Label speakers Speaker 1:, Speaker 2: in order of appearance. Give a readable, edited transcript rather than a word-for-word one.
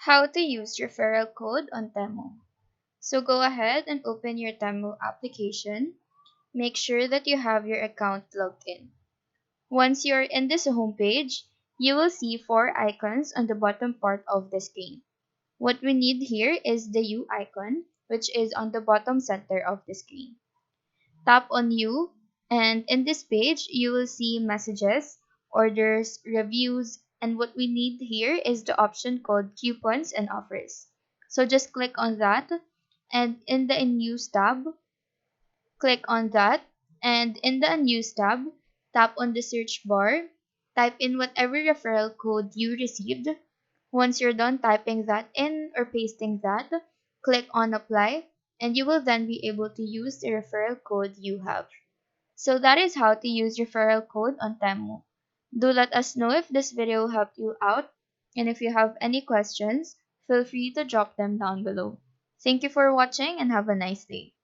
Speaker 1: How to use referral code on Temu. So go ahead and open your Temu application. Make sure that you have your account logged in. Once you're in this homepage, you will see four icons on the bottom part of the screen. What we need here is the U icon, which is on the bottom center of the screen. Tap on U, and in this page, you will see messages, orders, reviews, and what we need here is the option called coupons and offers. So just click on that, and in the Unused tab, click on that, and in the Unused tab, tap on the search bar, type in whatever referral code you received. Once you're done typing that in or pasting that, click on apply, and you will then be able to use the referral code you have. So that is how to use referral code on Temu. Do let us know if this video helped you out, and if you have any questions, feel free to drop them down below. Thank you for watching and have a nice day.